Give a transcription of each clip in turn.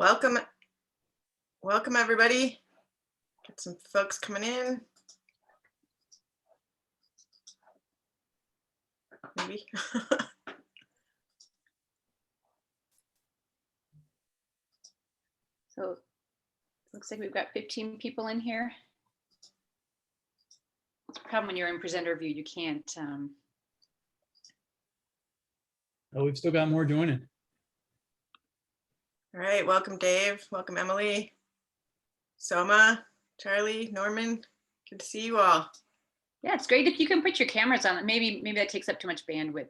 Welcome, welcome everybody. Get some folks coming in. Maybe. So looks like we've got 15 people in here. It's a problem when you're in presenter view, you can't. Oh, we've still got more joining. All right, welcome Dave, welcome Emily, Soma, Charlie, Norman. Good to see you all. Yeah, it's great if you can put your cameras on. Maybe that takes up too much bandwidth.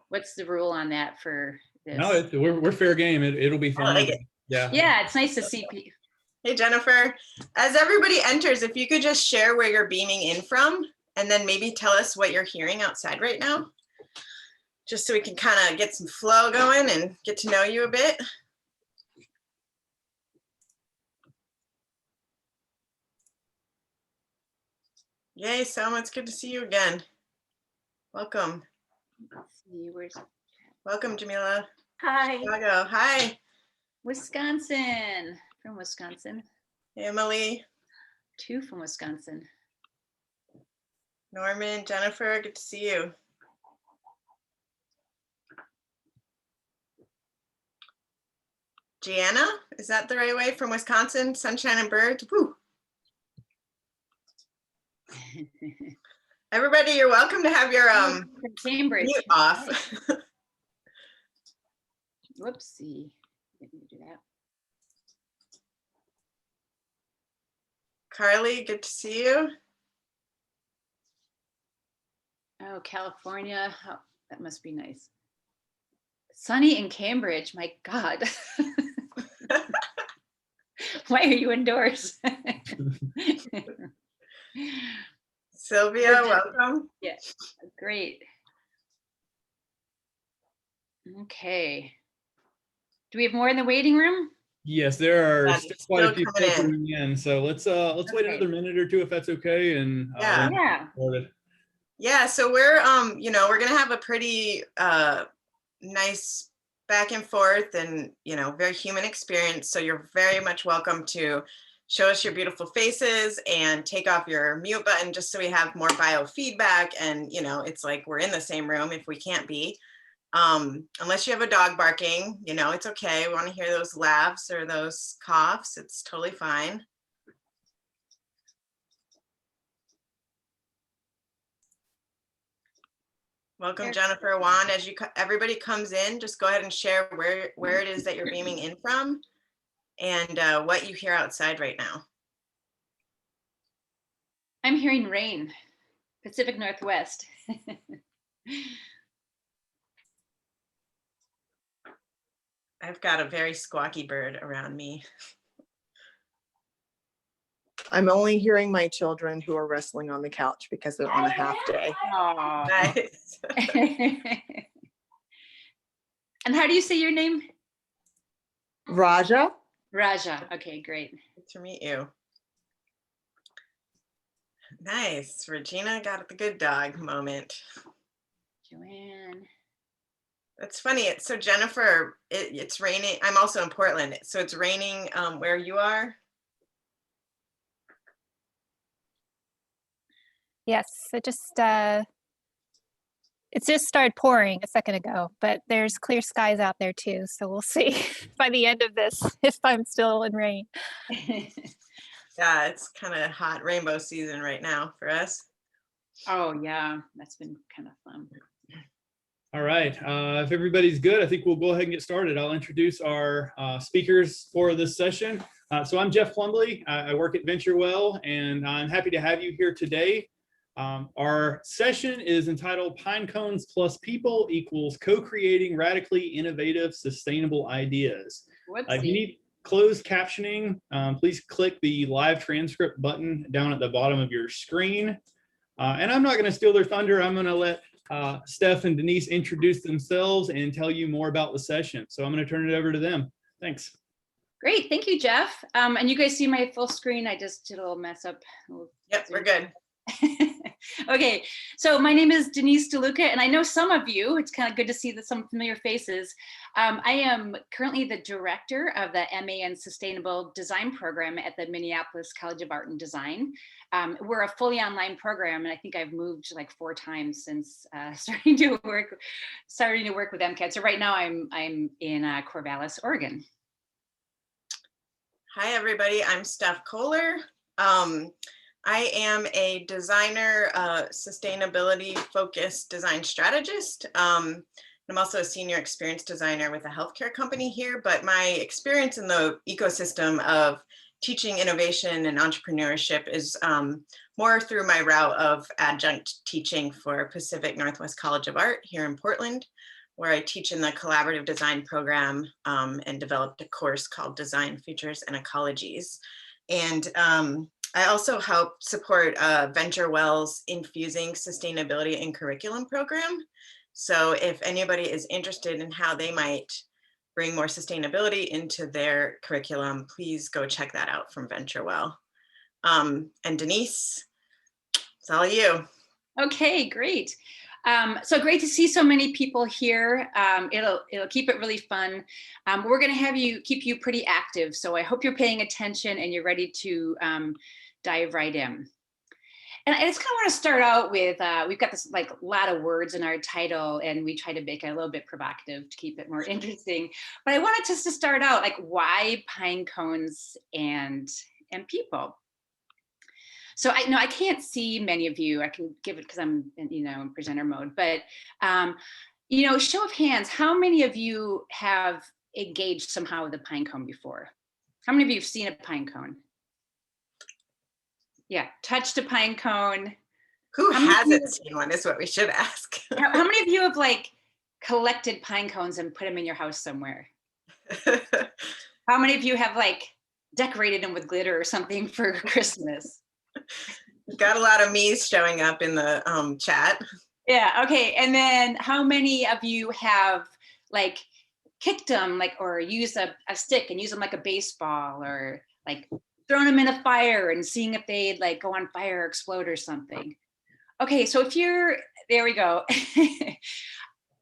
What's the rule on that for this? No, we're fair game. It'll be fine. I like it. Yeah, it's nice to see people. Hey Jennifer, as everybody enters, if you could just share where you're beaming in from and then maybe tell us what you're hearing outside right now, just so we can kind of get some flow going and get to know you a bit. Yay, Selma, it's good to see you again. Welcome. Let's see, where's Welcome, Jamila. Hi. Chicago. Hi. Wisconsin, from Wisconsin. Hey, Emily. 2 from Wisconsin. Norman, Jennifer, good to see you. Gianna, is that the right way, from Wisconsin? Sunshine and Birds. Woo. Everybody, you're welcome to have your From Cambridge. mute off. Whoopsie. Didn't do that. Carly, good to see you. Oh, California. Oh, that must be nice. Sunny in Cambridge. My God. Why are you indoors? Sylvia, welcome. Yeah, great. Okay. Do we have more in the waiting room? Yes, there are Yeah, still quite a few coming in. filtering in. So let's wait another minute or two if that's okay. And Yeah. Yeah, so we're we're gonna have a pretty nice back and forth and very human experience. So you're very much welcome to show us your beautiful faces and take off your mute button just so we have more biofeedback. And it's like we're in the same room if we can't be. Unless you have a dog barking, it's okay. We want to hear those laughs or those coughs. It's totally fine. Welcome, Jennifer. Juan, as everybody comes in, just go ahead and share where it is that you're beaming in from and what you hear outside right now. I'm hearing rain, Pacific Northwest. I've got a very squawky bird around me. I'm only hearing my children who are wrestling on the couch because they're on a half day. Aww. Nice. And how do you say your name? Raja? Raja. Okay, great. Good to meet you. Nice. Regina got the good dog moment. Joanne. That's funny. So Jennifer, it's raining. I'm also in Portland. So it's raining where you are? Yes, it just started pouring a second ago, but there's clear skies out there too. So we'll see by the end of this if I'm still in rain. Yeah, it's kind of hot rainbow season right now for us. Oh yeah, that's been kind of fun. All right. If everybody's good, I think we'll go ahead and get started. I'll introduce our speakers for this session. So I'm Jeff Plumbley. I work at VentureWell, and I'm happy to have you here today. Our session is entitled Pinecones Plus People equals Co-Creating Radically Innovative Sustainable Ideas. If you need closed captioning, please click the live transcript button down at the bottom of your screen. And I'm not going to steal their thunder. I'm going to let Steph and Denise introduce themselves and tell you more about the session. So I'm going to turn it over to them. Thanks. Great. Thank you, Jeff. And you guys see my full screen? I just did a little mess up. Yep, we're good. Okay, so my name is Denise DeLuca, and I know some of you, it's kind of good to see some familiar faces. I am currently the director of the MA in Sustainable Design program at the Minneapolis College of Art and Design. We're a fully online program, and I think I've moved like 4 times since starting to work with MCAD. So right now I'm in Corvallis, Oregon. Hi, everybody. I'm Steph Kohler. I am a designer, sustainability-focused design strategist. I'm also a senior experience designer with a healthcare company here, but my experience in the ecosystem of teaching innovation and entrepreneurship is more through my route of adjunct teaching for Pacific Northwest College of Art here in Portland, where I teach in the collaborative design program and developed a course called Design Futures and Ecologies. And I also help support VentureWell's Infusing Sustainability in Curriculum program. So if anybody is interested in how they might bring more sustainability into their curriculum, please go check that out from VentureWell. And Denise, it's all you. Okay, great. So great to see so many people here. It'll keep it really fun. We're going to keep you pretty active. So I hope you're paying attention and you're ready to dive right in. And I just kind of want to start out with, we've got this like lot of words in our title, and we try to make it a little bit provocative to keep it more interesting. But I wanted just to start out like, why pine cones and people? So I can't see many of you. I can give it because I'm in presenter mode. But show of hands, how many of you have engaged somehow with a pine cone before? How many of you have seen a pine cone? Yeah, touched a pine cone. Who hasn't seen one is what we should ask. How many of you have like collected pine cones and put them in your house somewhere? How many of you have like decorated them with glitter or something for Christmas? Got a lot of me's showing up in the chat. Yeah, okay. And then how many of you have like kicked them like, or used a stick and use them like a baseball, or like thrown them in a fire and seeing if they'd like go on fire or explode or something? Okay, so there we go.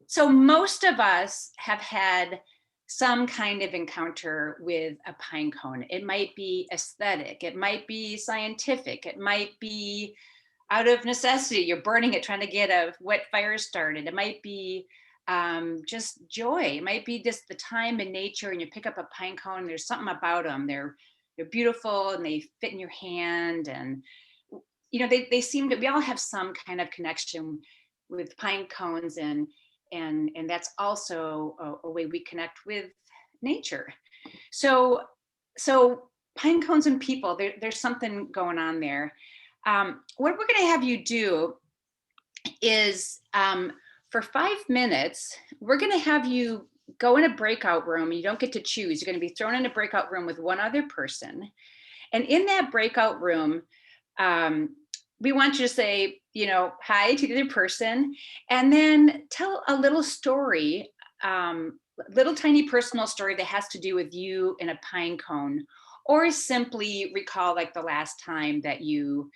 So most of us have had some kind of encounter with a pine cone. It might be aesthetic, it might be scientific, it might be out of necessity. You're burning it, trying to get a wet fire started. It might be just joy. It might be just the time in nature, and you pick up a pine cone. There's something about them. They're beautiful and they fit in your hand, and they seem to. We all have some kind of connection with pine cones, and that's also a way we connect with nature. So pine cones and people, there's something going on there. What we're going to have you do is for 5 minutes, we're going to have you go in a breakout room. You don't get to choose. You're going to be thrown in a breakout room with one other person. And in that breakout room, we want you to say, hi to the other person, and then tell a little story, little tiny personal story that has to do with you and a pine cone, or simply recall like the last time that you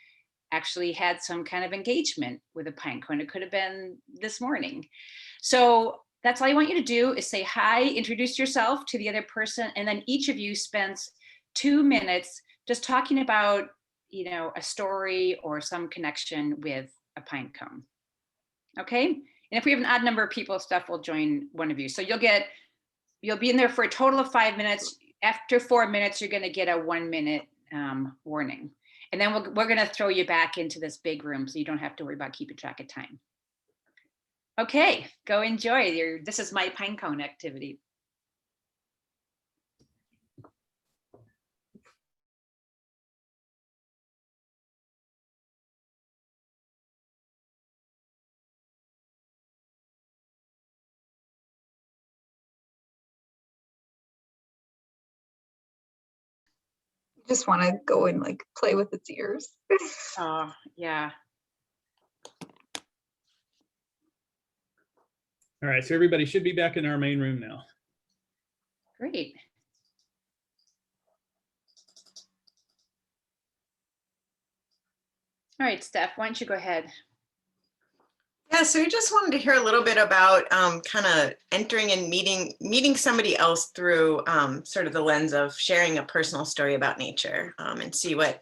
actually had some kind of engagement with a pine cone. It could have been this morning. So that's all I want you to do is say hi, introduce yourself to the other person, and then each of you spends 2 minutes just talking about a story or some connection with a pine cone. Okay. And if we have an odd number of people, Steph will join one of you. So you'll be in there for a total of 5 minutes. After 4 minutes, you're going to get a 1 minute warning. And then we're going to throw you back into this big room so you don't have to worry about keeping track of time. Okay, go enjoy. This is my pine cone activity. Just want to go and like play with its ears. Oh, yeah. All right, so everybody should be back in our main room now. Great. All right, Steph, why don't you go ahead? Yeah, so we just wanted to hear a little bit about kind of entering and meeting somebody else through sort of the lens of sharing a personal story about nature, and see if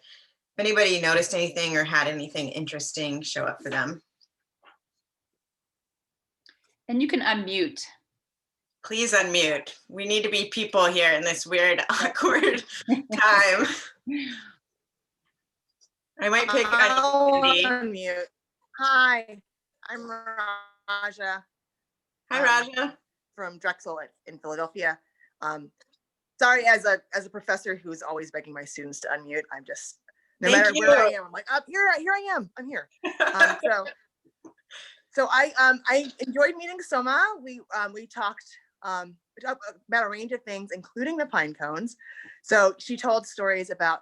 anybody noticed anything or had anything interesting show up for them. And you can unmute. Please unmute. We need to be people here in this weird, awkward time. I might pick I'll Cindy. unmute. Hi, I'm Raja. Hi, Raja. From Drexel in Philadelphia. Sorry, as a professor who's always begging my students to unmute, I'm just, no matter where I am, I'm like, up here I am, I'm here. So I enjoyed meeting Soma. We talked about a range of things, including the pine cones. So she told stories about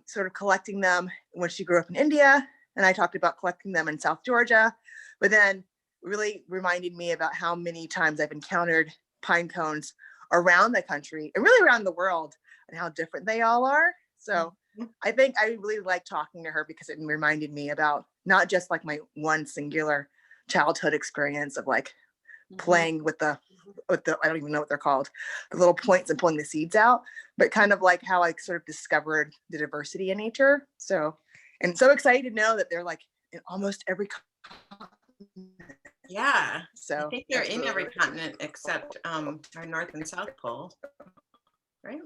sort of collecting them when she grew up in India, and I talked about collecting them in South Georgia, but then really reminded me about how many times I've encountered pine cones around the country and really around the world, and how different they all are. So I think I really liked talking to her because it reminded me about not just like my one singular childhood experience of like playing with the I don't even know what they're called, the little points and pulling the seeds out, but kind of like how I sort of discovered the diversity in nature. So, and so excited to know that they're like in almost every continent. Yeah, So I think they're in every continent except our North and South Pole, right?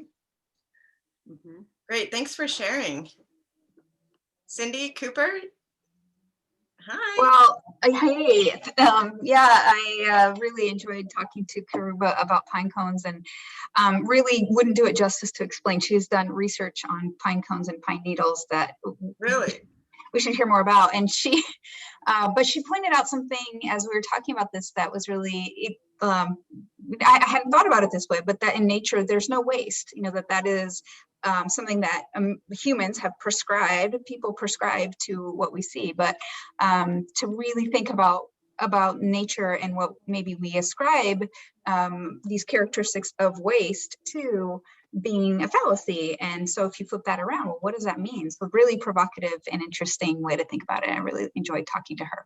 Great, thanks for sharing. Cindy, Cooper? Hi. Well, hey, yeah, I really enjoyed talking to Karuba about pine cones, and really wouldn't do it justice to explain. She's done research on pine cones and pine needles that Really we should hear more about. And she, but she pointed out something as we were talking about this that was really, I hadn't thought about it this way, but that in nature there's no waste. You know, that is something that humans have prescribed, people prescribe to what we see, but to really think about nature and what maybe we ascribe these characteristics of waste to being a fallacy. And so if you flip that around, well, what does that mean? So really provocative and interesting way to think about it. I really enjoyed talking to her.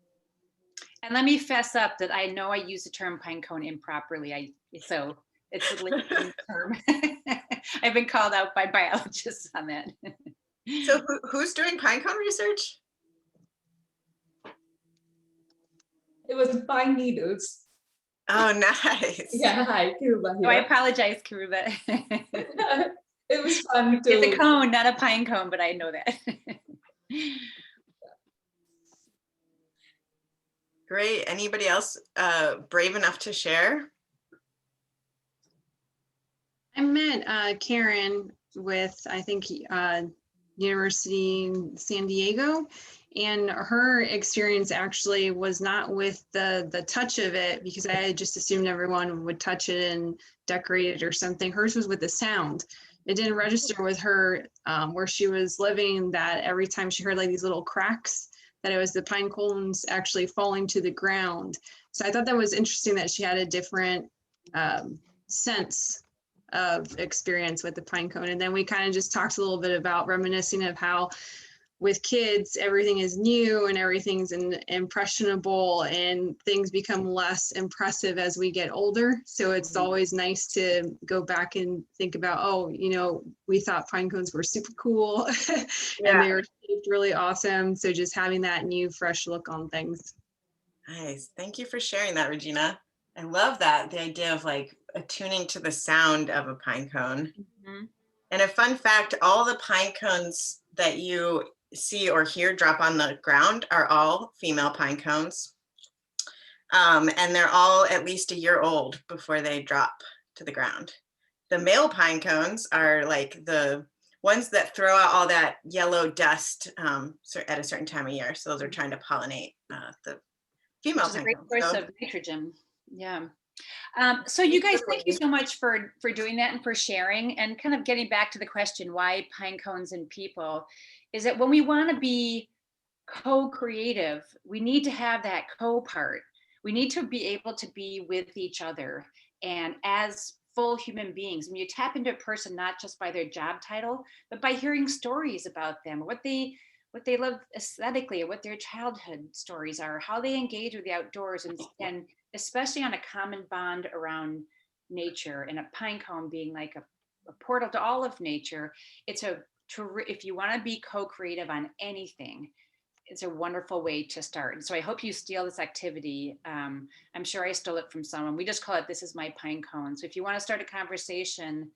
And let me fess up that I know I use the term pine cone improperly. So it's a living term. I've been called out by biologists on that. So who's doing pinecone research? It was pine needles. Oh, nice. Yeah, hi, Karuba here. Oh, I apologize, Karuba. It was fun to. It's a cone, not a pine cone, but I know that. Great. Anybody else brave enough to share? I met Karen with, I think, University in San Diego, and her experience actually was not with the touch of it, because I had just assumed everyone would touch it and decorate it or something. Hers was with the sound. It didn't register with her where she was living that every time she heard like these little cracks, that it was the pine cones actually falling to the ground. So I thought that was interesting that she had a different sense of experience with the pine cone. And then we kind of just talked a little bit about reminiscing of how with kids, everything is new and everything's impressionable, and things become less impressive as we get older. So it's always nice to go back and think about, oh, you know, we thought pine cones were super cool and they were shaped really awesome. So just having that new, fresh look on things. Nice. Thank you for sharing that, Regina. I love that, the idea of like attuning to the sound of a pine cone. And a fun fact, all the pine cones that you see or hear drop on the ground are all female pine cones. And they're all at least a year old before they drop to the ground. The male pine cones are like the ones that throw out all that yellow dust at a certain time of year. So those are trying to pollinate the female pine great cones. source of nitrogen. Yeah. So you guys, thank you so much for doing that and for sharing, and kind of getting back to the question, why pine cones and people, is that when we want to be co-creative, we need to have that co-part. We need to be able to be with each other and as full human beings. When you tap into a person, not just by their job title, but by hearing stories about them, what they what they love aesthetically, or what their childhood stories are, how they engage with the outdoors, and especially on a common bond around nature, and a pine cone being like a portal to all of nature. It's if you want to be co-creative on anything, it's a wonderful way to start. And so I hope you steal this activity. I'm sure I stole it from someone. We just call it, "This is my pine cone." So if you want to start a conversation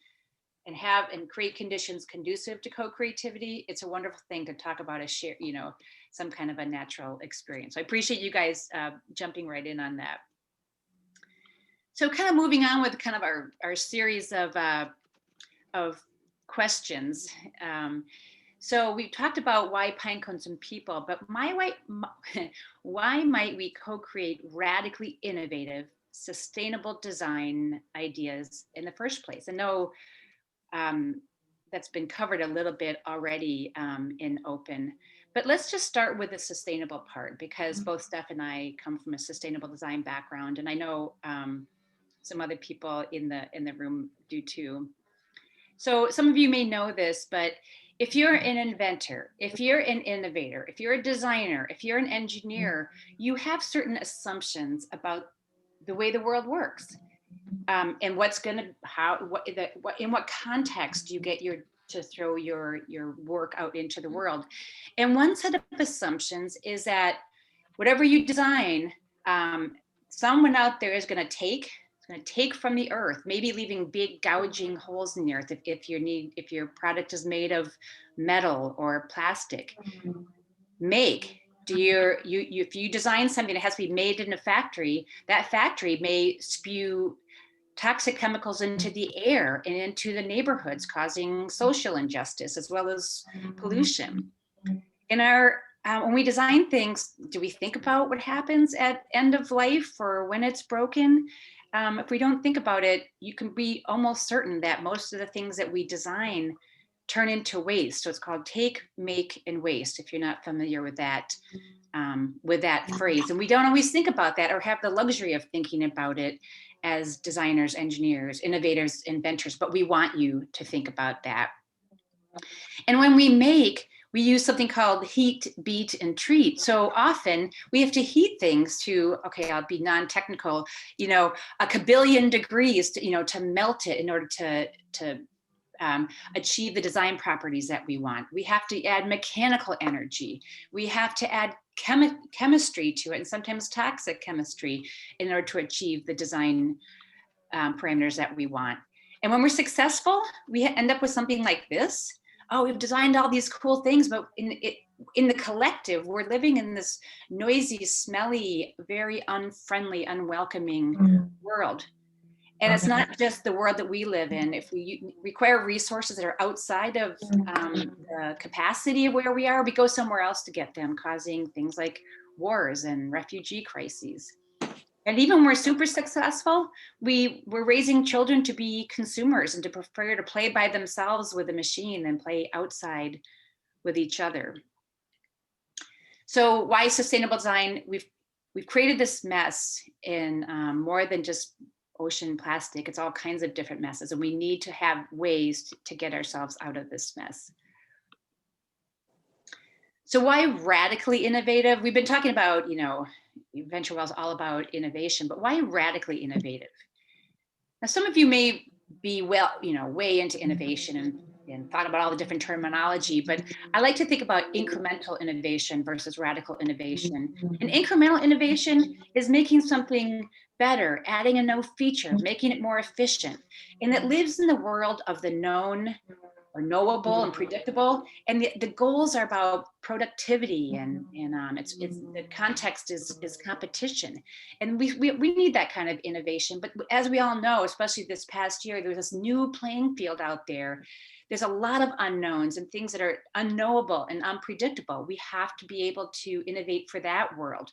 and create conditions conducive to co-creativity, it's a wonderful thing to talk about, a share, some kind of a natural experience. So I appreciate you guys jumping right in on that. So kind of moving on with kind of our series of questions. So we've talked about why pine cones and people, but why might we co-create radically innovative, sustainable design ideas in the first place? I know that's been covered a little bit already in Open, but let's just start with the sustainable part, because both Steph and I come from a sustainable design background, and I know some other people in the room do too. So some of you may know this, but if you're an inventor, if you're an innovator, if you're a designer, if you're an engineer, you have certain assumptions about the way the world works. And in what context do you get to throw your work out into the world? And one set of assumptions is that whatever you design, someone out there is going to take from the earth, maybe leaving big gouging holes in the earth if your product is made of metal or plastic. If you design something that has to be made in a factory, that factory may spew toxic chemicals into the air and into the neighborhoods, causing social injustice as well as pollution. When we design things, do we think about what happens at end of life or when it's broken? If we don't think about it, you can be almost certain that most of the things that we design turn into waste. So it's called take, make, and waste, if you're not familiar with that phrase. And we don't always think about that or have the luxury of thinking about it as designers, engineers, innovators, inventors, but we want you to think about that. And when we make, we use something called heat, beat, and treat. So often we have to heat things to, okay, I'll be non-technical, a kabillion degrees to melt it in order to achieve the design properties that we want. We have to add mechanical energy. We have to add chemistry to it, and sometimes toxic chemistry, in order to achieve the design parameters that we want. And when we're successful, we end up with something like this. Oh, we've designed all these cool things, but in the collective, we're living in this noisy, smelly, very unfriendly, unwelcoming world. And it's not just the world that we live in. If we require resources that are outside of the capacity of where we are, we go somewhere else to get them, causing things like wars and refugee crises. And even when we're super successful, we're raising children to be consumers and to prefer to play by themselves with a machine than play outside with each other. So why sustainable design? We've created this mess in more than just ocean plastic. It's all kinds of different messes, and we need to have ways to get ourselves out of this mess. So why radically innovative? We've been talking about, VentureWell is all about innovation, but why radically innovative? Now, some of you may be way into innovation and thought about all the different terminology, but I like to think about incremental innovation versus radical innovation. And incremental innovation is making something better, adding a new feature, making it more efficient, and it lives in the world of the known or knowable and predictable. And the goals are about productivity, and it's the context is competition. And we need that kind of innovation. But as we all know, especially this past year, there's this new playing field out there. There's a lot of unknowns and things that are unknowable and unpredictable. We have to be able to innovate for that world.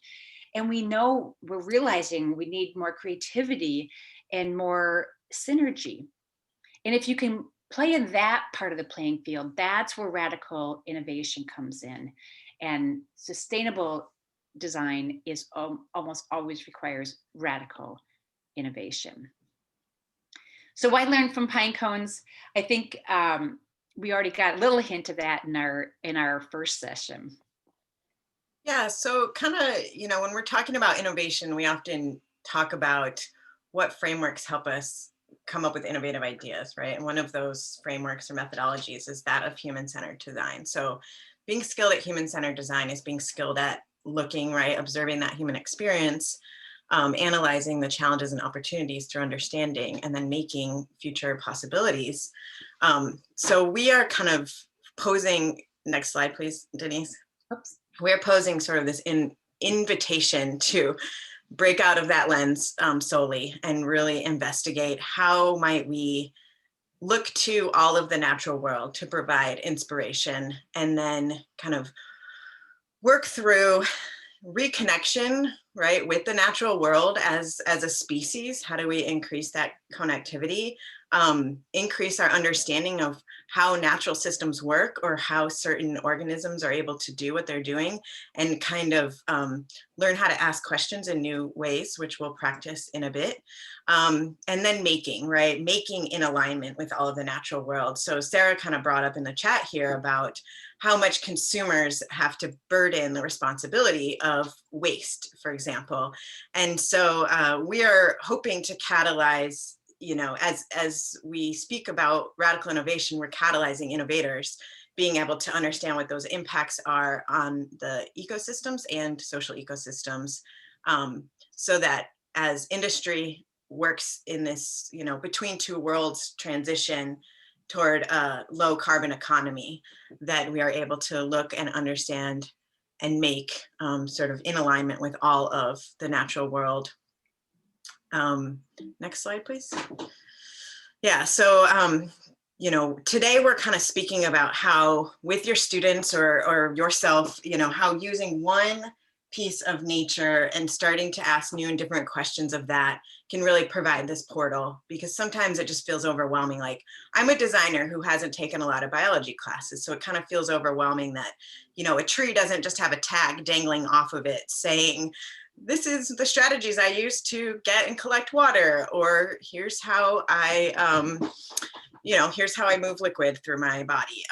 And we're realizing we need more creativity and more synergy. And if you can play in that part of the playing field, that's where radical innovation comes in. And sustainable design is almost always requires radical innovation. So why learn from pine cones? I think we already got a little hint of that in our first session. Yeah, so kind of, when we're talking about innovation, we often talk about what frameworks help us come up with innovative ideas, right? And one of those frameworks or methodologies is that of human-centered design. So being skilled at human-centered design is being skilled at looking, right, observing that human experience, analyzing the challenges and opportunities through understanding, and then making future possibilities. So we are kind of posing, next slide, please, Denise. Oops. We're posing sort of this invitation to break out of that lens solely and really investigate how might we look to all of the natural world to provide inspiration, and then kind of work through reconnection, right, with the natural world as a species. How do we increase that connectivity, increase our understanding of how natural systems work, or how certain organisms are able to do what they're doing, and kind of learn how to ask questions in new ways, which we'll practice in a bit. And then making, right, making in alignment with all of the natural world. So Sarah kind of brought up in the chat here about how much consumers have to burden the responsibility of waste, for example. And so we are hoping to catalyze, as we speak about radical innovation, we're catalyzing innovators being able to understand what those impacts are on the ecosystems and social ecosystems, so that as industry works in this, between two worlds transition toward a low carbon economy, that we are able to look and understand and make sort of in alignment with all of the natural world. Next slide, please. Yeah, so today we're kind of speaking about how with your students or yourself, how using one piece of nature and starting to ask new and different questions of that can really provide this portal, because sometimes it just feels overwhelming. Like, I'm a designer who hasn't taken a lot of biology classes, so it kind of feels overwhelming that, a tree doesn't just have a tag dangling off of it saying, this is the strategies I use to get and collect water, or here's how I, here's how I move liquid through my body.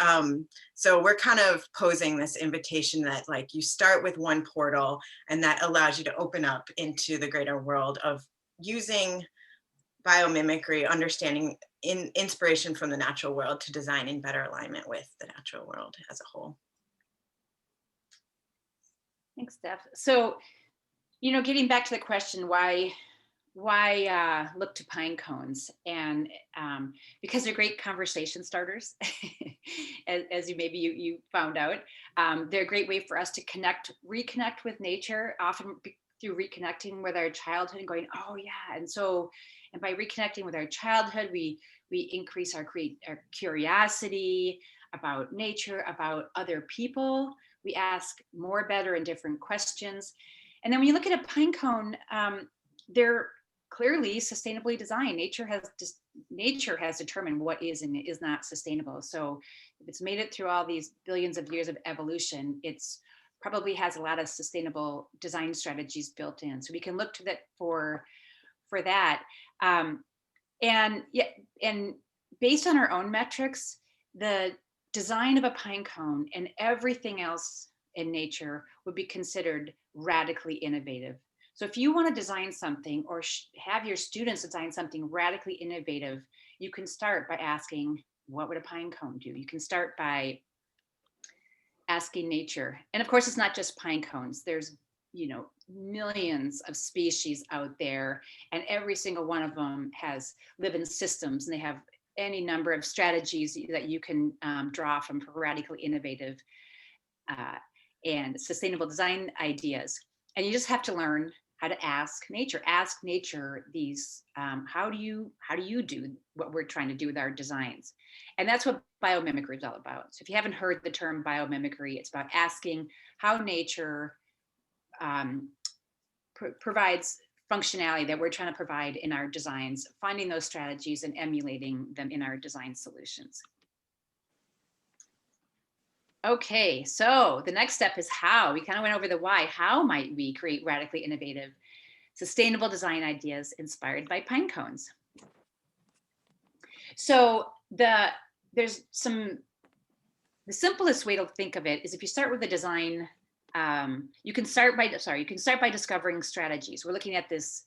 So we're kind of posing this invitation that, like, you start with one portal, and that allows you to open up into the greater world of using biomimicry, understanding inspiration from the natural world to design in better alignment with the natural world as a whole. Thanks, Steph. So, getting back to the question, why look to pine cones? And because they're great conversation starters, as you found out. They're a great way for us to reconnect with nature, often through reconnecting with our childhood and going, oh yeah. And by reconnecting with our childhood, we increase our curiosity about nature, about other people. We ask more, better, and different questions. And then when you look at a pine cone, they're clearly sustainably designed. Nature has determined what is and is not sustainable. So if it's made it through all these billions of years of evolution, it's probably has a lot of sustainable design strategies built in. So we can look to that for that. And based on our own metrics, the design of a pine cone and everything else in nature would be considered radically innovative. So if you want to design something or have your students design something radically innovative, you can start by asking, what would a pine cone do? You can start by asking nature. And of course, it's not just pine cones. There's, millions of species out there, and every single one of them has living systems, and they have any number of strategies that you can draw from for radically innovative and sustainable design ideas. And you just have to learn how to ask nature these, how do you do what we're trying to do with our designs? And that's what biomimicry is all about. So if you haven't heard the term biomimicry, it's about asking how nature provides functionality that we're trying to provide in our designs, finding those strategies and emulating them in our design solutions. Okay, so the next step is how. We kind of went over the why. How might we create radically innovative, sustainable design ideas inspired by pine cones? So there's some the simplest way to think of it is if you start with a design, you can start by discovering strategies. We're looking at this,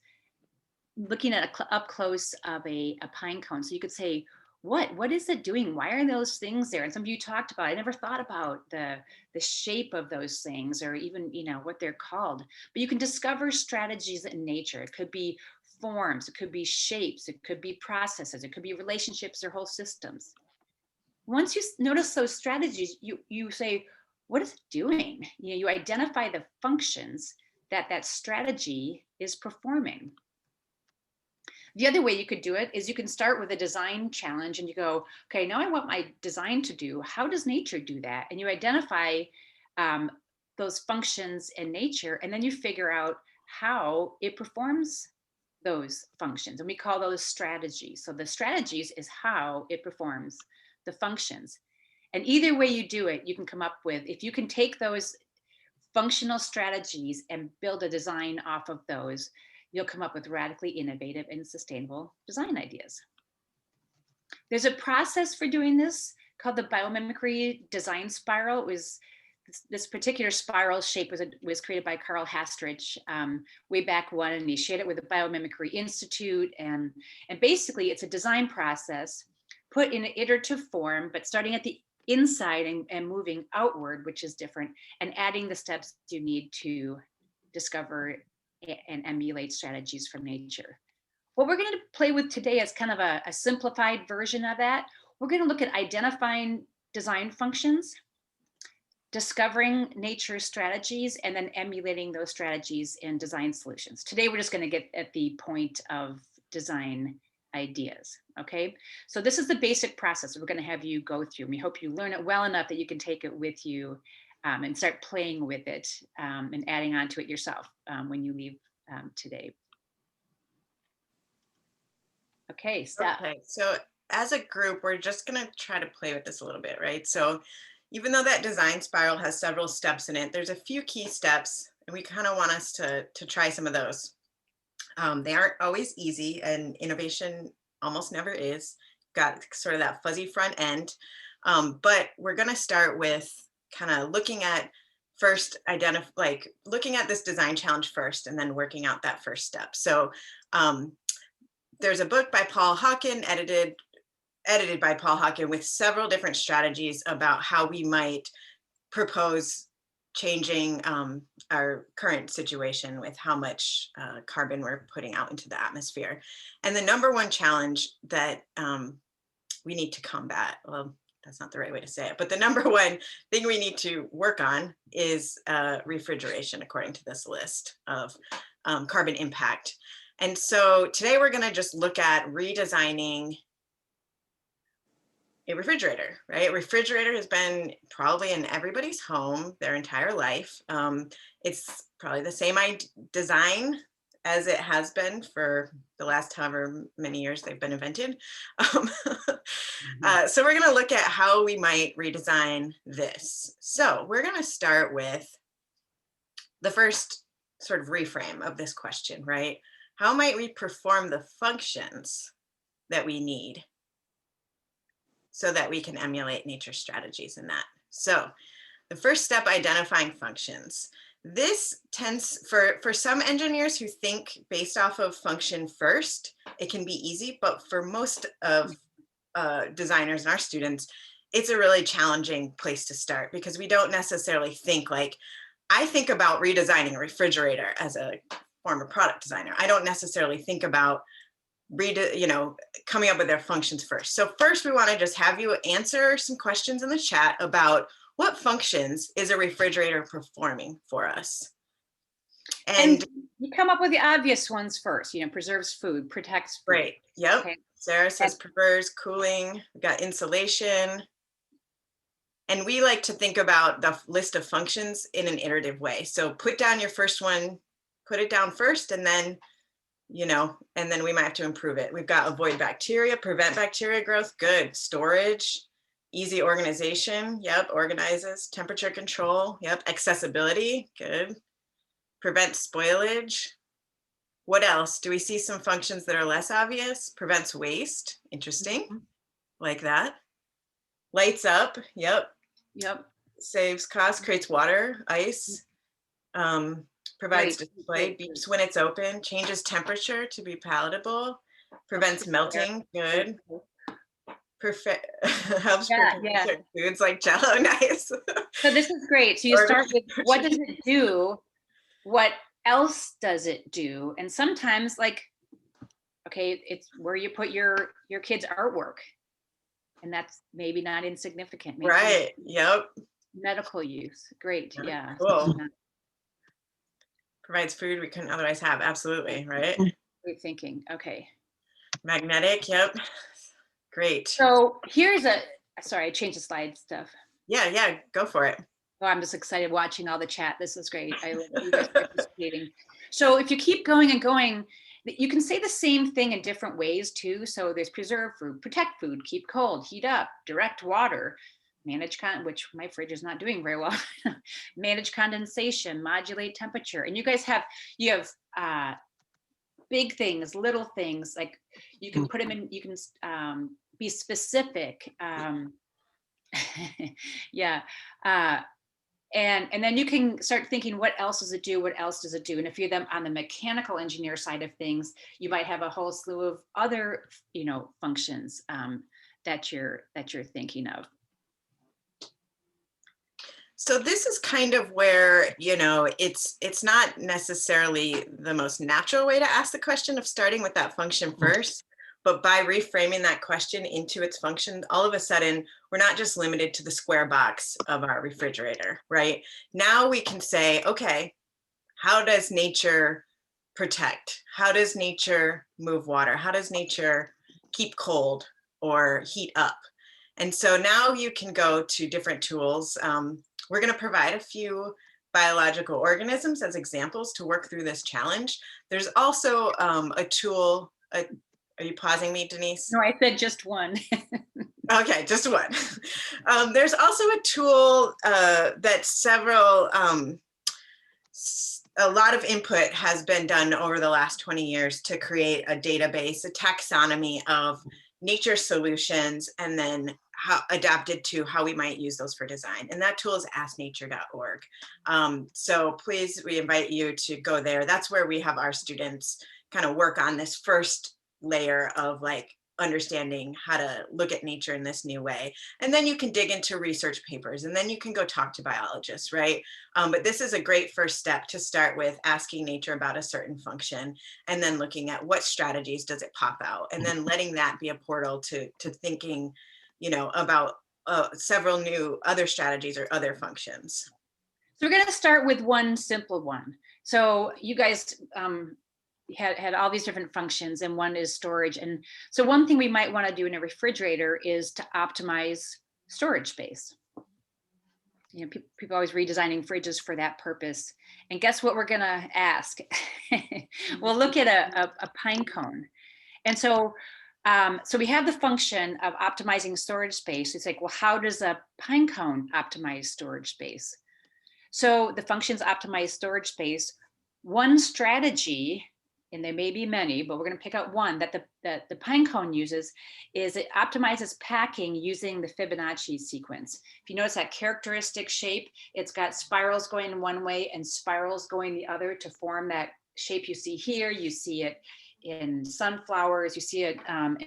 up close of a pine cone. So you could say, what is it doing? Why are those things there? And some of you talked about, I never thought about the shape of those things, or even, what they're called. But you can discover strategies in nature. It could be forms, it could be shapes, it could be processes, it could be relationships or whole systems. Once you notice those strategies, you say, what is it doing? You identify the functions that strategy is performing. The other way you could do it is you can start with a design challenge and you go, okay, now I want my design to do, how does nature do that? And you identify those functions in nature, and then you figure out how it performs those functions. And we call those strategies. So the strategies is how it performs the functions. And either way you do it, you can come up with, if you can take those functional strategies and build a design off of those, you'll come up with radically innovative and sustainable design ideas. There's a process for doing this called the Biomimicry Design Spiral. It was this particular spiral shape was created by Carl Hastrich way back when, and he shared it with the Biomimicry Institute. And basically it's a design process put in an iterative form, but starting at the inside and moving outward, which is different, and adding the steps you need to discover and emulate strategies from nature. What we're going to play with today is kind of a simplified version of that. We're going to look at identifying design functions, discovering nature strategies, and then emulating those strategies in design solutions. Today, we're just going to get at the point of design ideas. Okay, so this is the basic process we're going to have you go through. And we hope you learn it well enough that you can take it with you and start playing with it and adding on to it yourself when you leave today. Okay, Steph. Okay, so as a group, we're just going to try to play with this a little bit, right? So even though that design spiral has several steps in it, there's a few key steps, and we kind of want us to try some of those. They aren't always easy, and innovation almost never is. Got sort of that fuzzy front end, but we're going to start with kind of looking at first, looking at this design challenge first, and then working out that first step. So there's a book by Paul Hawken, edited by Paul Hawken, with several different strategies about how we might propose changing our current situation with how much carbon we're putting out into the atmosphere. And the number one challenge that we need to combat, well, that's not the right way to say it, but the number one thing we need to work on is refrigeration, according to this list of carbon impact. And so today we're going to just look at redesigning a refrigerator, right? A refrigerator has been probably in everybody's home their entire life. It's probably the same design as it has been for the last however many years they've been invented. So we're going to look at how we might redesign this. So we're going to start with the first sort of reframe of this question, right? How might we perform the functions that we need so that we can emulate nature strategies in that? So the first step, identifying functions. This tends, for some engineers who think based off of function first, it can be easy, but for most of designers and our students, it's a really challenging place to start, because we don't necessarily think like, I think about redesigning a refrigerator as a former product designer. I don't necessarily think about coming up with their functions first. So first, we want to just have you answer some questions in the chat about what functions is a refrigerator performing for us. And you come up with the obvious ones first, preserves food, protects food. Great, yep. Okay. Sarah says And preserves cooling, we've got insulation. And we like to think about the list of functions in an iterative way. So put down your first one, put it down first, and then and then we might have to improve it. We've got avoid bacteria, prevent bacteria growth, good. Storage, easy organization, yep, organizes. Temperature control, yep. Accessibility, good. Prevent spoilage. What else? Do we see some functions that are less obvious? Prevents waste, interesting, like that. Lights up, yep. Yep. Saves cost, creates water, ice, provides Great, display, great, beeps when it's open, changes temperature to be palatable, prevents melting, good. Perfect, helps Yeah, prepare yeah. certain foods like Jello, nice. So this is great. So you start with what does it do? What else does it do? And sometimes, like, okay, it's where you put your kids' artwork, and that's maybe not insignificant. Maybe Right, yep. medical use. Great, yeah. Cool. Provides food we couldn't otherwise have, absolutely, right? Great thinking, okay. Magnetic, yep. Great. So here's sorry, I changed the slide stuff. Yeah, go for it. Oh, I'm just excited watching all the chat. This is great. I love you guys participating. So if you keep going and going, you can say the same thing in different ways too. So there's preserve food, protect food, keep cold, heat up, direct water, manage which my fridge is not doing very well. Manage condensation, modulate temperature. And you guys have big things, little things, like you can put them in, you can be specific. Yeah. And then you can start thinking, what else does it do? What else does it do? And if you're on the mechanical engineer side of things, you might have a whole slew of other, functions that you're thinking of. So this is kind of where, it's not necessarily the most natural way to ask the question of starting with that function first, but by reframing that question into its function, all of a sudden, we're not just limited to the square box of our refrigerator, right? Now we can say, okay, how does nature protect? How does nature move water? How does nature keep cold or heat up? And so now you can go to different tools. We're going to provide a few biological organisms as examples to work through this challenge. There's also a tool. Are you pausing me, Denise? No, I said just one. Okay, just one. There's also a tool that a lot of input has been done over the last 20 years to create a database, a taxonomy of nature solutions, and then adapted to how we might use those for design. And that tool is asknature.org. So please, we invite you to go there. That's where we have our students kind of work on this first layer of like understanding how to look at nature in this new way. And then you can dig into research papers, and then you can go talk to biologists, right? But this is a great first step to start with asking nature about a certain function, and then looking at what strategies does it pop out, and then letting that be a portal to thinking, about several new other strategies or other functions. So we're going to start with one simple one. So you guys had all these different functions, and one is storage. And so one thing we might want to do in a refrigerator is to optimize storage space. People always redesigning fridges for that purpose. And guess what we're going to ask? We'll look at a pine cone. And so we have the function of optimizing storage space. It's like, well, how does a pine cone optimize storage space? So the functions optimize storage space. One strategy, and there may be many, but we're going to pick out one that the pine cone uses, is it optimizes packing using the Fibonacci sequence. If you notice that characteristic shape, it's got spirals going one way and spirals going the other to form that shape you see here. You see it in sunflowers, you see it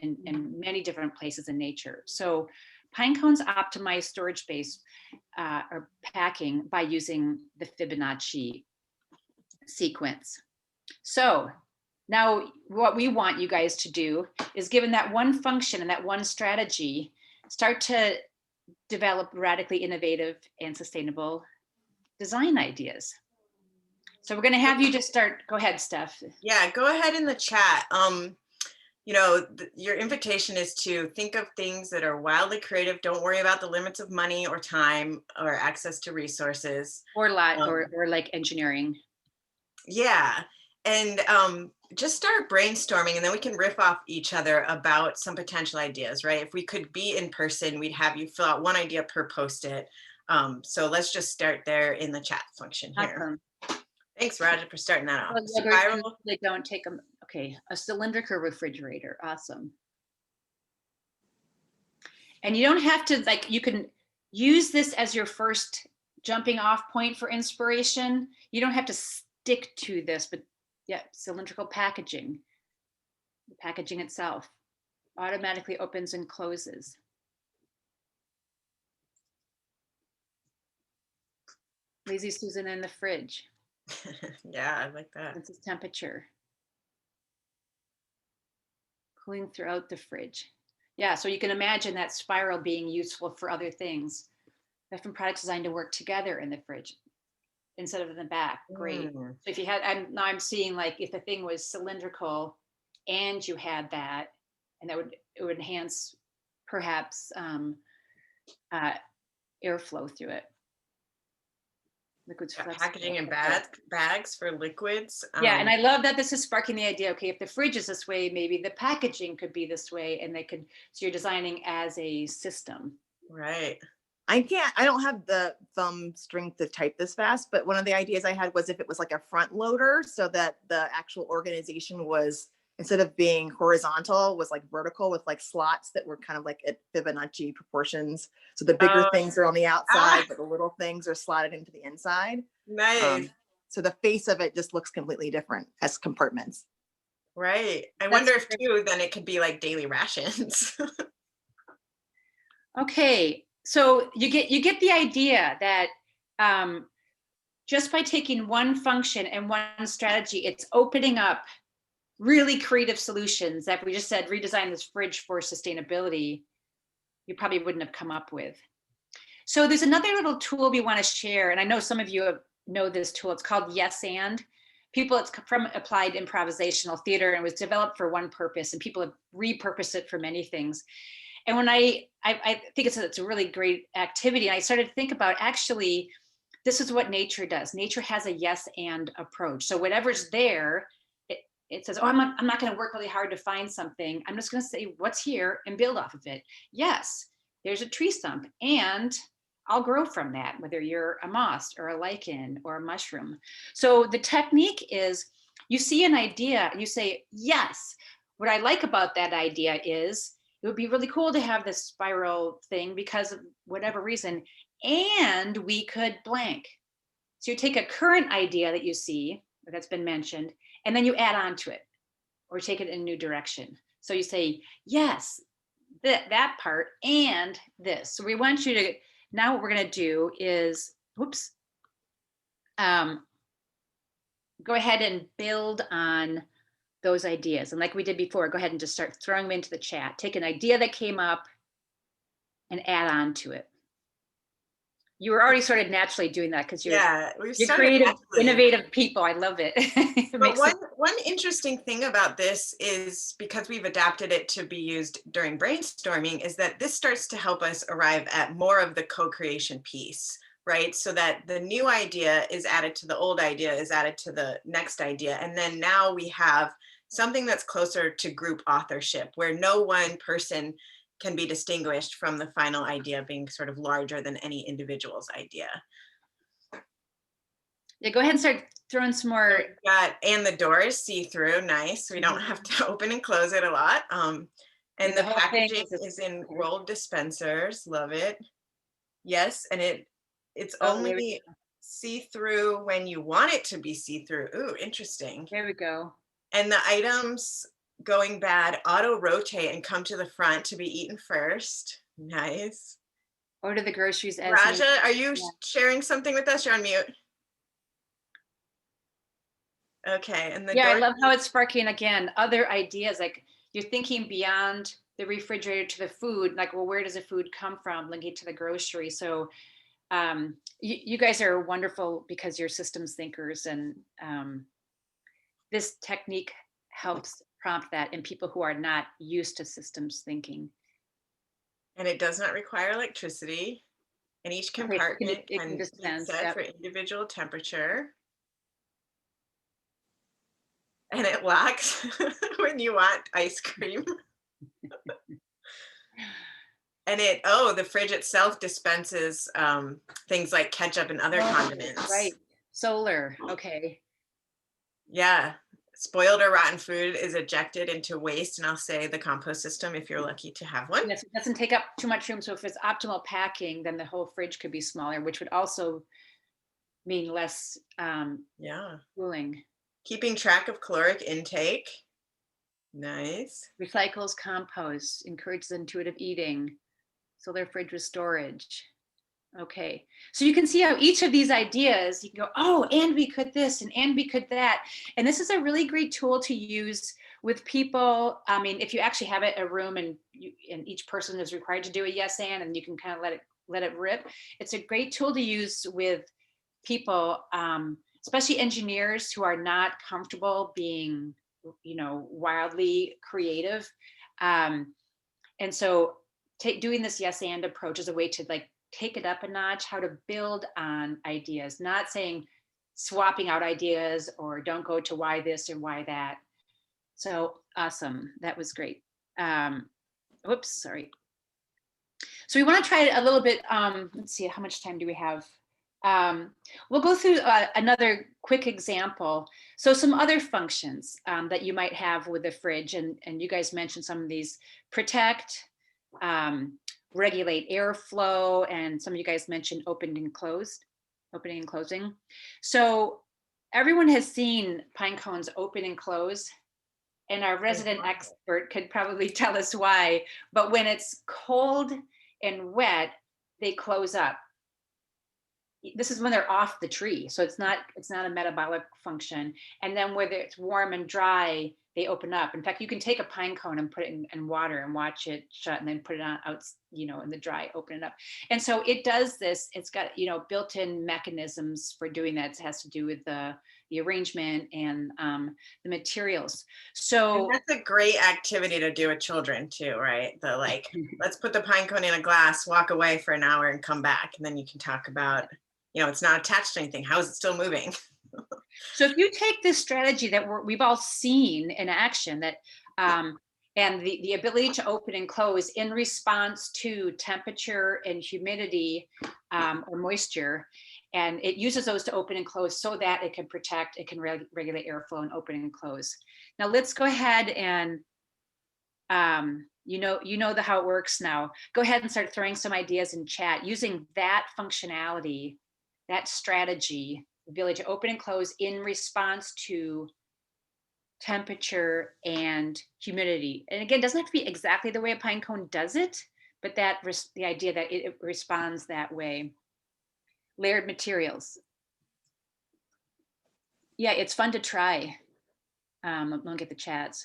in many different places in nature. So pine cones optimize storage space or packing by using the Fibonacci sequence. So now what we want you guys to do is, given that one function and that one strategy, start to develop radically innovative and sustainable design ideas. So we're going to have you just start. Go ahead, Steph. Yeah, go ahead in the chat. Your invitation is to think of things that are wildly creative. Don't worry about the limits of money or time or access to resources. Or like engineering. Yeah, and just start brainstorming, and then we can riff off each other about some potential ideas, right? If we could be in person, we'd have you fill out one idea per Post-it. So let's just start there in the chat function here. Awesome. Thanks, Roger, for starting that off. They don't take them. Okay, a cylindrical refrigerator. Awesome. And you don't have to, like, you can use this as your first jumping off point for inspiration. You don't have to stick to this, but yeah, cylindrical packaging. The packaging itself automatically opens and closes. Lazy Susan in the fridge. Yeah, I like that. It's its temperature. Cooling throughout the fridge. Yeah, so you can imagine that spiral being useful for other things. Different products designed to work together in the fridge instead of in the back. Great. So if you had, now I'm seeing like if the thing was cylindrical and you had that, and it would enhance perhaps airflow through it. Liquids Packaging in bags for liquids. Yeah, and I love that this is sparking the idea, okay, if the fridge is this way, maybe the packaging could be this way, and so you're designing as a system. Right. I don't have the thumb strength to type this fast, but one of the ideas I had was if it was like a front loader, so that the actual organization was, instead of being horizontal, was like vertical with like slots that were kind of like at Fibonacci proportions. So the bigger things are on the outside, but the little things are slotted into the inside. Nice. So the face of it just looks completely different as compartments. Right. I wonder if too, then it could be like daily rations. Okay. So you get the idea that just by taking one function and one strategy, it's opening up really creative solutions that we just said redesign this fridge for sustainability, you probably wouldn't have come up with. So there's another little tool we want to share, and I know some of you know this tool. It's called Yes And. It's from applied improvisational theater and was developed for one purpose, and people have repurposed it for many things. And when I think it's a really great activity, and I started to think about, actually, this is what nature does. Nature has a yes and approach. So whatever's there, it says, oh, I'm not going to work really hard to find something. I'm just going to say what's here and build off of it. Yes, there's a tree stump, and I'll grow from that, whether you're a moss or a lichen or a mushroom. So the technique is, you see an idea and you say, yes, what I like about that idea is it would be really cool to have this spiral thing because of whatever reason, and we could blank. So you take a current idea that you see, that's been mentioned, and then you add on to it or take it in a new direction. So you say, yes, that part and this. So we want you to, now what we're going to do is, whoops, go ahead and build on those ideas. And like we did before, go ahead and just start throwing them into the chat. Take an idea that came up and add on to it. You were already sort of naturally doing that because you're creative, naturally. Innovative people. I love it. But one interesting thing about this is, because we've adapted it to be used during brainstorming, is that this starts to help us arrive at more of the co-creation piece, right? So that the new idea is added to the old idea, is added to the next idea. And then now we have something that's closer to group authorship, where no one person can be distinguished from the final idea being sort of larger than any individual's idea. Yeah, go ahead and start throwing some more. And the door is see-through, nice. We don't have to open and close it a lot. And the packaging is in rolled dispensers, love it. Yes, and it's only see-through when you want it to be see-through. Ooh, interesting. There we go. And the items going bad auto rotate and come to the front to be eaten first. Nice. Order the groceries as Raja, are you sharing something with us? You're on mute. Okay, and I love how it's sparking again other ideas. Like you're thinking beyond the refrigerator to the food. Like, well, where does the food come from? Linking to the grocery. So you guys are wonderful because you're systems thinkers, and this technique helps prompt that in people who are not used to systems thinking. And it does not require electricity. And each compartment can be set for individual temperature. And it locks when you want ice cream. And the fridge itself dispenses things like ketchup and other condiments. Right, solar, okay. Yeah, spoiled or rotten food is ejected into waste, and I'll say the compost system if you're lucky to have one. Yes, it doesn't take up too much room. So if it's optimal packing, then the whole fridge could be smaller, which would also mean less Yeah. cooling. Keeping track of caloric intake. Nice. Recycles compost, encourages intuitive eating, solar fridge with storage. Okay, so you can see how each of these ideas, you can go, oh, and we could this, and we could that. And this is a really great tool to use with people. I mean, if you actually have it a room and each person is required to do a yes and you can kind of let it rip. It's a great tool to use with people, especially engineers who are not comfortable being, wildly creative. And so doing this yes and approach is a way to like take it up a notch, how to build on ideas, not saying swapping out ideas or don't go to why this or why that. So awesome, that was great. Whoops, sorry. So we want to try it a little bit. Let's see, how much time do we have? We'll go through another quick example. So some other functions that you might have with the fridge, and you guys mentioned some of these: protect, regulate airflow, and some of you guys mentioned opening and closing. So everyone has seen pine cones open and close, and our resident expert could probably tell us why, but when it's cold and wet, they close up. This is when they're off the tree, so it's not a metabolic function. And then whether it's warm and dry, they open up. In fact, you can take a pine cone and put it in water and watch it shut, and then put it on out, in the dry, open it up. And so it does this. It's got built-in mechanisms for doing that. It has to do with the arrangement and the materials. So and that's a great activity to do with children too, right? Let's put the pine cone in a glass, walk away for an hour, and come back, and then you can talk about, it's not attached to anything. How is it still moving? So if you take this strategy that we've all seen in action, that and the ability to open and close in response to temperature and humidity or moisture, and it uses those to open and close so that it can protect, it can regulate airflow and open and close. Now let's go ahead and how it works now. Go ahead and start throwing some ideas in chat using that functionality, that strategy, the ability to open and close in response to temperature and humidity. And again, it doesn't have to be exactly the way a pine cone does it, but the idea that it responds that way. Layered materials. Yeah, it's fun to try. I'll get the chats.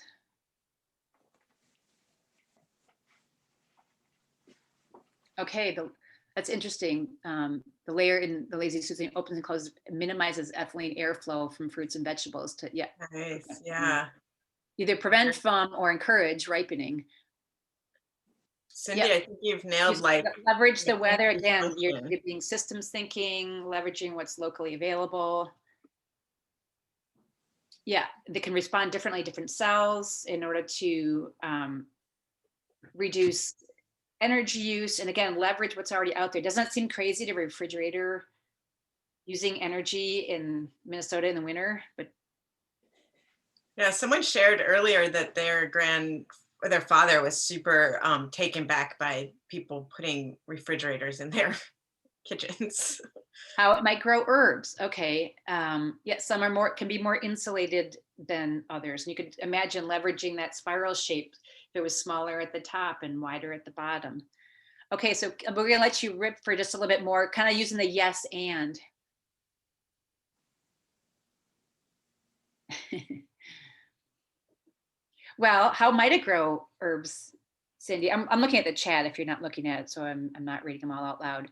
Okay, that's interesting. The layer in the Lazy Susan opens and closes, minimizes ethylene airflow from fruits and vegetables to, yeah. Nice, yeah. Either prevent from or encourage ripening. Cindy, I think you've nailed leverage the weather. Again, you're being systems thinking, leveraging what's locally available. Yeah, they can respond differently, different cells in order to reduce energy use, and again, leverage what's already out there. Doesn't that seem crazy to a refrigerator using energy in Minnesota in the winter? But yeah, someone shared earlier that their father was super taken back by people putting refrigerators in their kitchens. How it might grow herbs. Okay, yeah, some can be more insulated than others. And you could imagine leveraging that spiral shape. It was smaller at the top and wider at the bottom. Okay, so we're gonna let you rip for just a little bit more, kind of using the yes and. Well, how might it grow herbs, Cindy? I'm looking at the chat if you're not looking at it, so I'm not reading them all out loud.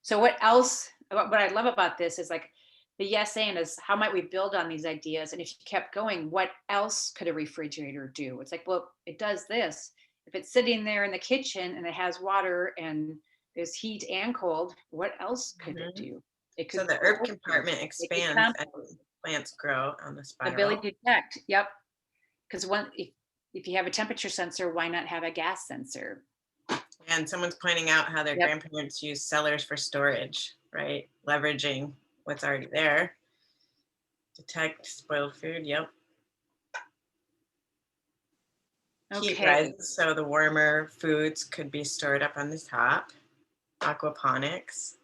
So what else, what I love about this is like the yes and is how might we build on these ideas? And if you kept going, what else could a refrigerator do? It's like, well, it does this. If it's sitting there in the kitchen and it has water and there's heat and cold, what else could it do? It could, so the herb compartment expands as plants grow on the spiral. Ability to detect, yep. Because if you have a temperature sensor, why not have a gas sensor? And someone's pointing out how their grandparents use cellars for storage, right? Leveraging what's already there. Detect spoiled food, yep. Heat Okay. rises, so the warmer foods could be stored up on the top. Aquaponics.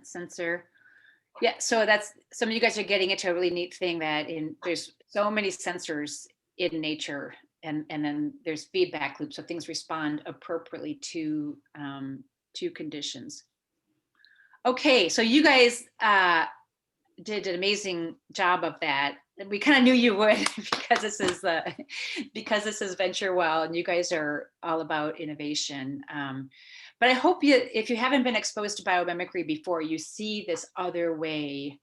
Sensor. Yeah, so that's, some of you guys are getting into a really neat thing that there's so many sensors in nature, and then there's feedback loops, so things respond appropriately to conditions. Okay, so you guys did an amazing job of that. We kind of knew you would because this is VentureWell, and you guys are all about innovation. But I hope if you haven't been exposed to biomimicry before, you see this other way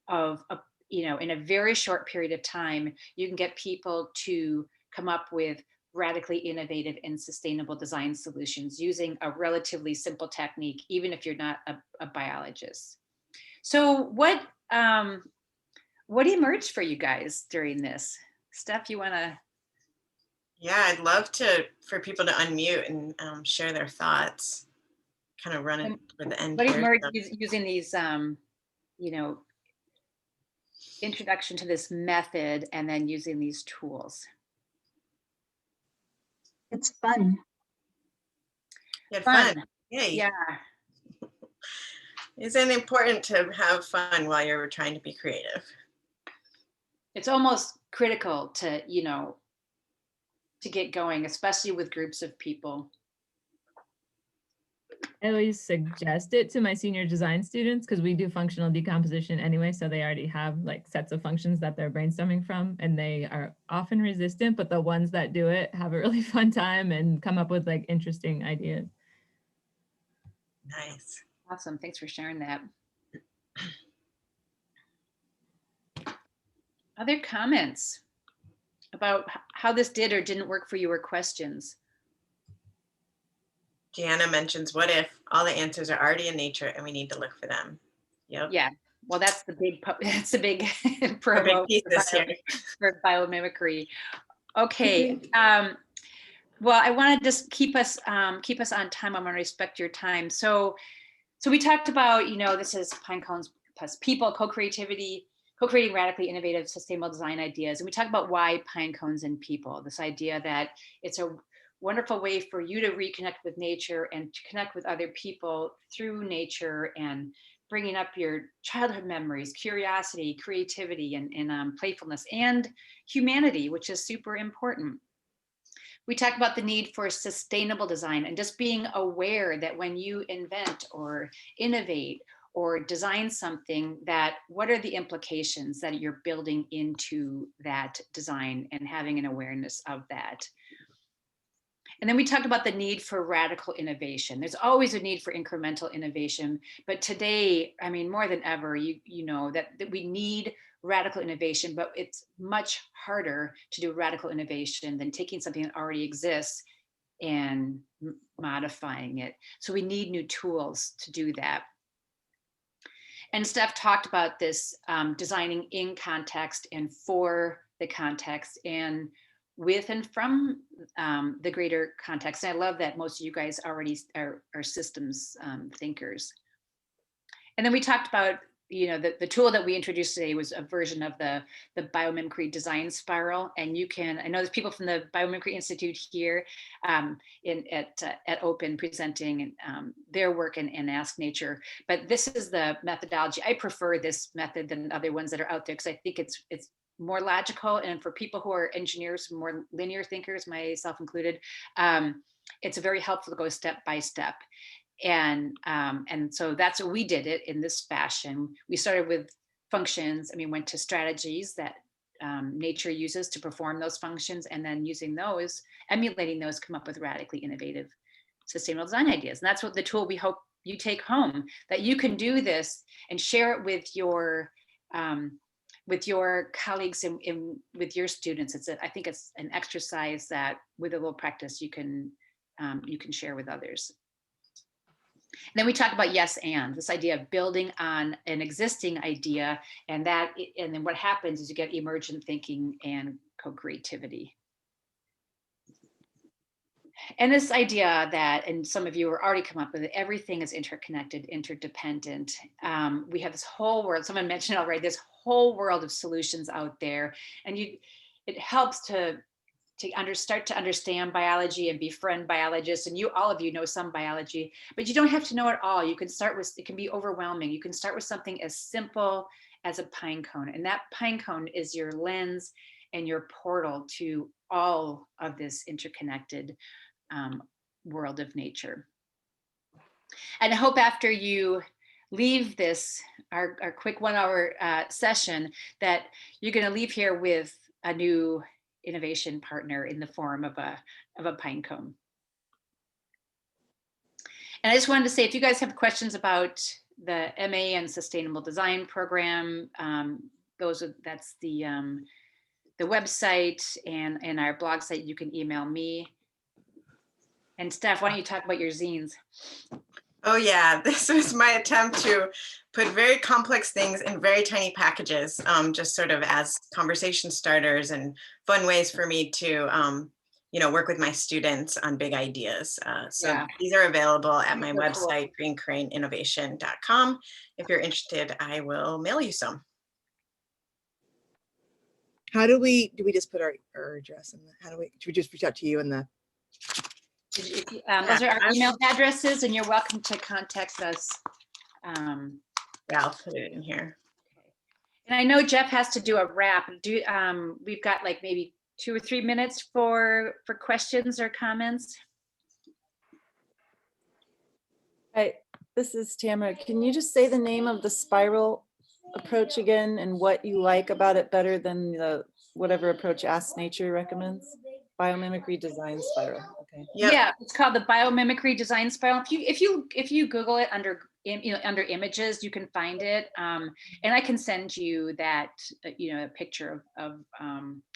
of, in a very short period of time, you can get people to come up with radically innovative and sustainable design solutions using a relatively simple technique, even if you're not a biologist. So what emerged for you guys during this? Steph, you want to? Yeah, I'd love for people to unmute and share their thoughts. Kind of run it for the end What here. emerged using these, introduction to this method and then using these tools? It's fun. You had fun. Yay. Yeah. Isn't it important to have fun while you're trying to be creative? It's almost critical to, to get going, especially with groups of people. I always suggest it to my senior design students because we do functional decomposition anyway, so they already have like sets of functions that they're brainstorming from, and they are often resistant, but the ones that do it have a really fun time and come up with like interesting ideas. Nice. Awesome. Thanks for sharing that. Other comments about how this did or didn't work for you, or questions? Gianna mentions, what if all the answers are already in nature and we need to look for them? Yep. Yeah. Well, that's the big big promo thesis here for biomimicry. Okay. Well, I want to just keep us on time. I'm going to respect your time. So we talked about, this is Pinecones People, co-creating radically innovative, sustainable design ideas. And we talked about why Pinecones and People, this idea that it's a wonderful way for you to reconnect with nature and to connect with other people through nature, and bringing up your childhood memories, curiosity, creativity, and playfulness, and humanity, which is super important. We talk about the need for sustainable design and just being aware that when you invent or innovate or design something, that what are the implications that you're building into that design, and having an awareness of that. And then we talked about the need for radical innovation. There's always a need for incremental innovation, but today, I mean, more than ever, you know that we need radical innovation, but it's much harder to do radical innovation than taking something that already exists and modifying it. So we need new tools to do that. And Steph talked about this, designing in context and for the context, and with and from the greater context. And I love that most of you guys already are systems thinkers. And then we talked about, the tool that we introduced today was a version of the Biomimicry Design Spiral. And you can, I know there's people from the Biomimicry Institute here at Open presenting their work and Ask Nature. But this is the methodology. I prefer this method than other ones that are out there, because I think it's more logical, and for people who are engineers, more linear thinkers, myself included, it's very helpful to go step by step. And so that's what we did it in this fashion. We started with functions, and we went to strategies that nature uses to perform those functions, and then using those, emulating those, come up with radically innovative, sustainable design ideas. And that's what the tool we hope you take home, that you can do this and share it with your colleagues and with your students. I think it's an exercise that with a little practice you can share with others. And then we talk about yes and, this idea of building on an existing idea, and then what happens is you get emergent thinking and co-creativity. And this idea that, and some of you are already come up with it, everything is interconnected, interdependent. We have this whole world, someone mentioned already, this whole world of solutions out there. And it helps to start to understand biology and befriend biologists. And all of you know some biology, but you don't have to know it all. You can start with, it can be overwhelming. You can start with something as simple as a pine cone. And that pine cone is your lens and your portal to all of this interconnected world of nature. And I hope after you leave this, our quick 1 hour session, that you're gonna leave here with a new innovation partner in the form of a pine cone. And I just wanted to say, if you guys have questions about the MA and Sustainable Design program, that's the website and our blog site. You can email me. And Steph, why don't you talk about your zines? Oh yeah, this was my attempt to put very complex things in very tiny packages, just sort of as conversation starters and fun ways for me to, work with my students on big ideas. So these are available at my website, greencraneinnovation.com. If you're interested, I will mail you some. How do we just put our address in the, should we just reach out to you in the? Those are our email addresses, and you're welcome to contact us. Yeah, I'll put it in here. And I know Jeff has to do a wrap. We've got like maybe 2 or 3 minutes for questions or comments. Hi, this is Tamara. Can you just say the name of the spiral approach again and what you like about it better than the whatever approach Ask Nature recommends? Biomimicry Design Spiral. Okay. Yep. Yeah, it's called the Biomimicry Design Spiral. If you Google it under images, you can find it. And I can send you that a picture of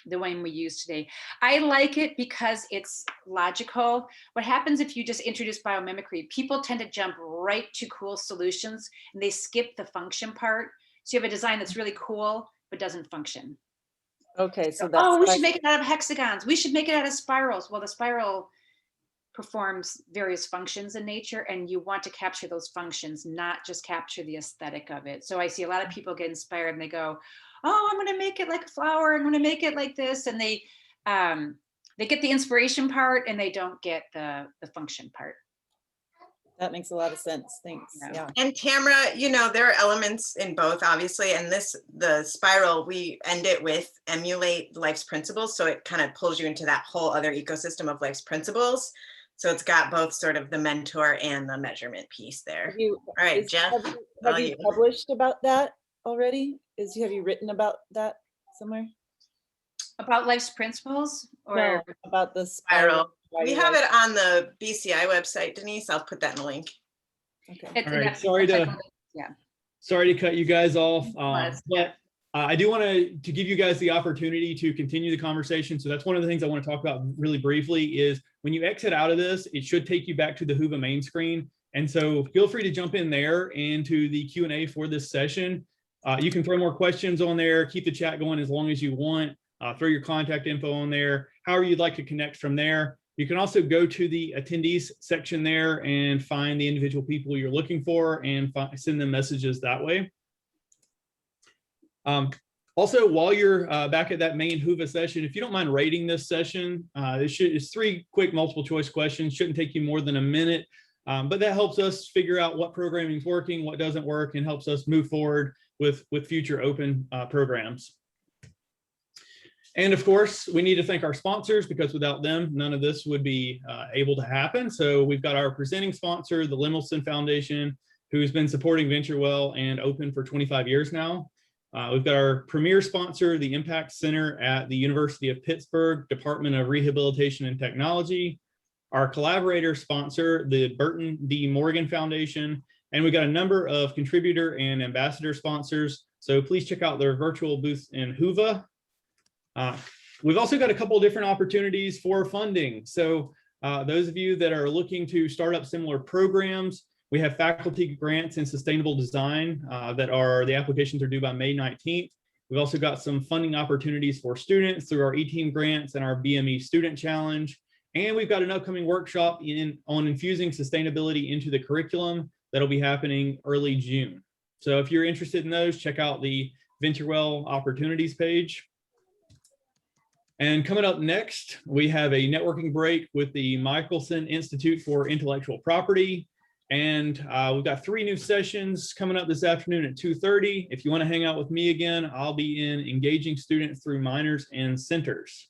the one we used today. I like it because it's logical. What happens if you just introduce biomimicry? People tend to jump right to cool solutions and they skip the function part. So you have a design that's really cool but doesn't function. Okay, so that's we should make it out of hexagons. We should make it out of spirals. Well, the spiral performs various functions in nature, and you want to capture those functions, not just capture the aesthetic of it. So I see a lot of people get inspired and they go, "Oh, I'm going to make it like a flower. I'm going to make it like this," and they get the inspiration part and they don't get the function part. That makes a lot of sense. Thanks. Yeah. And Tamara, there are elements in both, obviously, and the spiral, we end it with emulate life's principles. So it kind of pulls you into that whole other ecosystem of life's principles. So it's got both sort of the mentor and the measurement piece there. All right, Jeff. Have you published about that already? Have you written about that somewhere? About life's principles, or no, about the spiral? We have it on the BCI website, Denise. I'll put that in the link. Okay. All right. Sorry to cut you guys off, but I do want to give you guys the opportunity to continue the conversation. So that's one of the things I want to talk about really briefly is when you exit out of this, it should take you back to the Whova main screen. And so feel free to jump in there and to the Q&A for this session. You can throw more questions on there, keep the chat going as long as you want, throw your contact info on there, however you'd like to connect from there. You can also go to the attendees section there and find the individual people you're looking for and send them messages that way. Also, while you're back at that main Whova session, if you don't mind rating this session, it's 3 quick multiple choice questions, shouldn't take you more than a minute, but that helps us figure out what programming is working, what doesn't work, and helps us move forward with future open programs. And of course, we need to thank our sponsors because without them, none of this would be able to happen. So we've got our presenting sponsor, the Lemelson Foundation, who's been supporting VentureWell and Open for 25 years now. We've got our premier sponsor, the Impact Center at the University of Pittsburgh, Department of Rehabilitation and Technology. Our collaborator sponsor, the Burton D. Morgan Foundation. And we've got a number of contributor and ambassador sponsors. So please check out their virtual booth in Whova. We've also got a couple of different opportunities for funding. So those of you that are looking to start up similar programs, we have faculty grants in sustainable design the applications are due by May 19th. We've also got some funding opportunities for students through our E-Team grants and our BME Student Challenge. And we've got an upcoming workshop on infusing sustainability into the curriculum that'll be happening early June. So if you're interested in those, check out the VentureWell opportunities page. And coming up next, we have a networking break with the Michelson Institute for Intellectual Property. And we've got 3 new sessions coming up this afternoon at 2:30. If you want to hang out with me again, I'll be in Engaging Students Through Minors and Centers.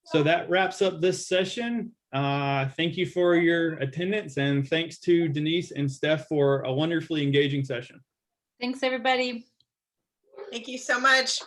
So that wraps up this session. Thank you for your attendance, and thanks to Denise and Steph for a wonderfully engaging session. Thanks, everybody. Thank you so much.